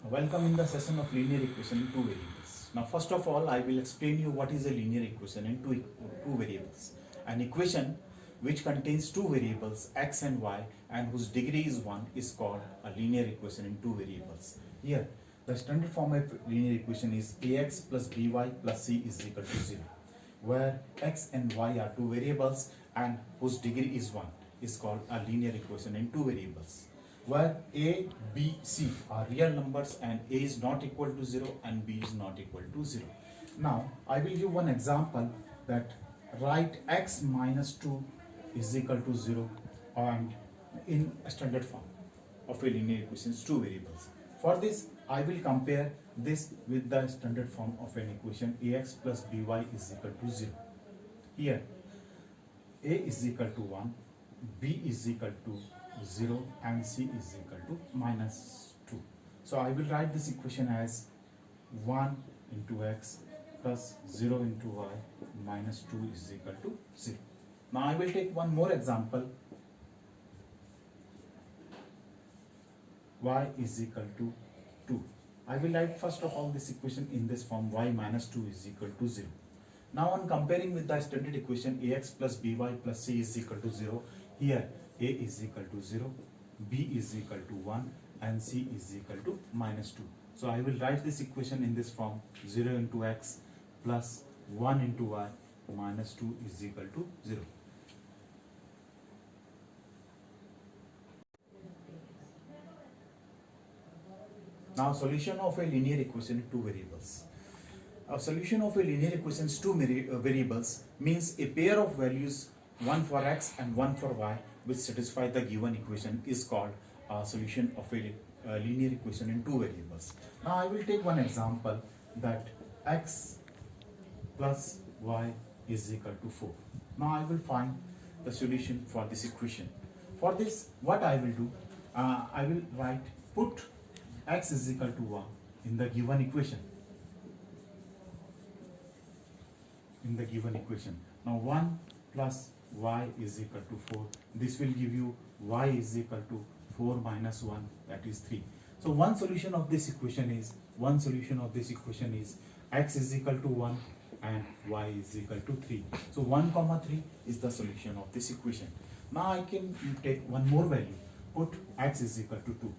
Welcome in the session of linear equation in two variables. Now first of all I will explain you what is a linear equation in two variables. An equation which contains two variables x and y and whose degree is 1 is called a linear equation in two variables. Here the standard form of linear equation is ax plus by plus c is equal to 0, where x and y are two variables and whose degree is 1 is called a linear equation in two variables, where a, b, c are real numbers and a is not equal to 0 and b is not equal to 0. Now I will give one example that write x minus 2 is equal to 0 and in a standard form of a linear equations two variables. For this I will compare this with the standard form of an equation ax plus by is equal to 0. Here a is equal to 1, b is equal to 0 and c is equal to minus 2. So I will write this equation as 1 into x plus 0 into y minus 2 is equal to 0. Now I will take one more example. Y is equal to 2. I will write first of all this equation in this form, y minus 2 is equal to 0. Now on comparing with the standard equation ax plus by plus c is equal to 0, here a is equal to 0, b is equal to 1 and c is equal to minus 2. So I will write this equation in this form, 0 into x plus 1 into y minus 2 is equal to 0. Now solution of a linear equation in two variables. A solution of a linear equations two variables means a pair of values, one for x and one for y, which satisfy the given equation is called a solution of a linear equation in two variables. Now I will take one example that x plus y is equal to 4. Now I will find the solution for this equation. For this what I will do, I will put x is equal to 1 in the given equation. Now 1 plus y is equal to 4. This will give you y is equal to 4 minus 1, that is 3. So one solution of this equation is x is equal to 1 and y is equal to 3. So 1 comma 3 is the solution of this equation. Now I can take one more value, put x is equal to 2.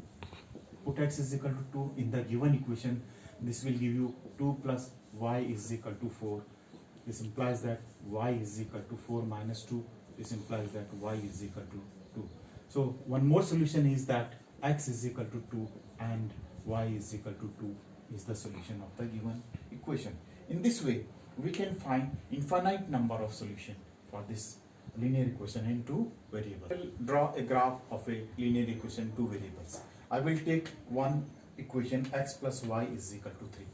Put x is equal to 2 in the given equation. This will give you 2 plus y is equal to 4. This implies that y is equal to 4 minus 2. This implies that y is equal to 2. So one more solution is that x is equal to 2 and y is equal to 2 is the solution of the given equation. In this way, we can find infinite number of solutions for this linear equation in two variables. I will draw a graph of a linear equation two variables. I will take one equation x plus y is equal to 3.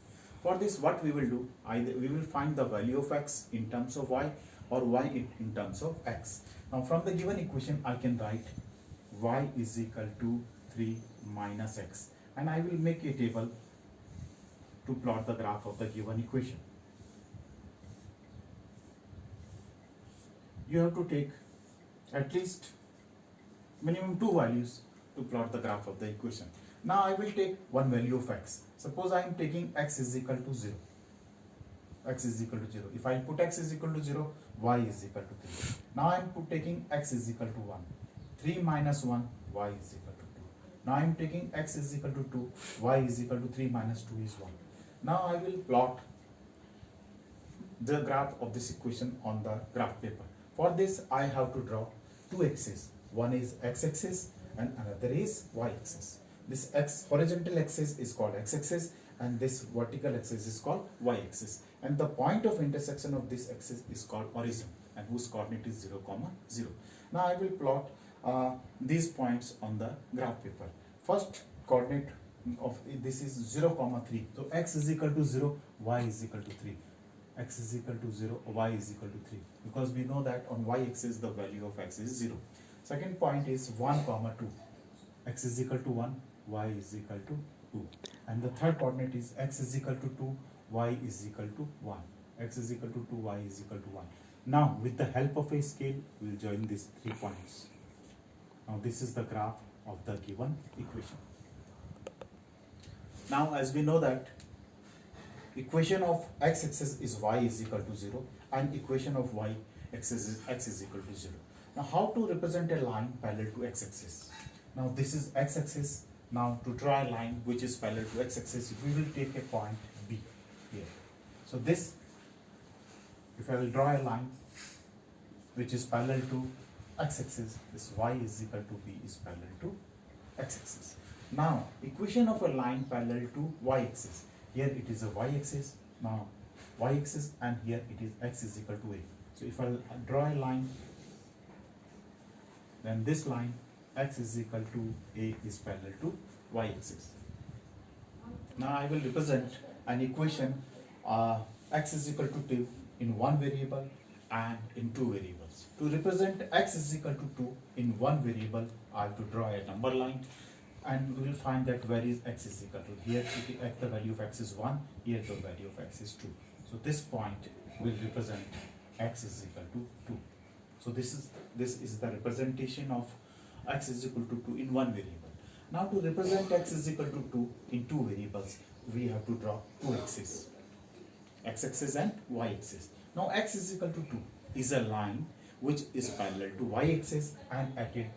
For this what we will do, either we will find the value of x in terms of y or y in terms of x. Now from the given equation I can write y is equal to 3 minus x, and I will make a table to plot the graph of the given equation. You have to take at least minimum two values to plot the graph of the equation. Now I will take one value of x. Suppose I am taking x is equal to 0. X is equal to 0. If I put x is equal to 0, y is equal to 3. Now I am taking x is equal to 1. 3 minus 1, y is equal to 2. Now I am taking x is equal to 2, y is equal to 3 minus 2 is 1. Now I will plot the graph of this equation on the graph paper. For this I have to draw two axes. One is x-axis and another is y-axis. This horizontal axis is called x-axis and this vertical axis is called y-axis. And the point of intersection of this axis is called origin and whose coordinate is 0, 0. Now I will plot these points on the graph paper. First coordinate of this is 0, 3. So x is equal to 0, y is equal to 3. X is equal to 0, y is equal to 3. Because we know that on y-axis the value of x is 0. Second point is 1, 2. X is equal to 1, y is equal to 2. And the third coordinate is x is equal to 2, y is equal to 1. X is equal to 2, y is equal to 1. Now with the help of a scale, we will join these 3 points. Now this is the graph of the given equation. Now as we know that equation of x-axis is y is equal to 0 and equation of y-axis is x is equal to 0. Now how to represent a line parallel to x-axis? Now this is x-axis. Now to draw a line which is parallel to x-axis, we will take a point B here. So this, if I will draw a line which is parallel to x-axis, this y is equal to B is parallel to x-axis. Now equation of a line parallel to y-axis. Here it is a y-axis, now y-axis, and here it is x is equal to a. So if I draw a line, then this line x is equal to a is parallel to y-axis. Now I will represent an equation x is equal to 2 in one variable and in two variables. To represent x is equal to 2 in one variable, I have to draw a number line, and we will find that where is x is equal to. Here the value of x is 1, here the value of x is 2. So this point will represent x is equal to 2. So this is the representation of x is equal to 2 in one variable. Now to represent x is equal to 2 in two variables, we have to draw two axes, x-axis and y-axis. Now x is equal to 2 is a line which is parallel to y-axis and at a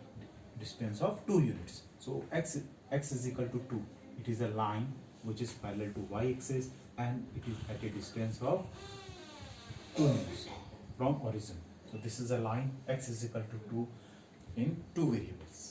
distance of 2 units. So x is equal to 2. It is a line which is parallel to y-axis and it is at a distance of 2 units from origin. So this is a line x is equal to 2 in two variables.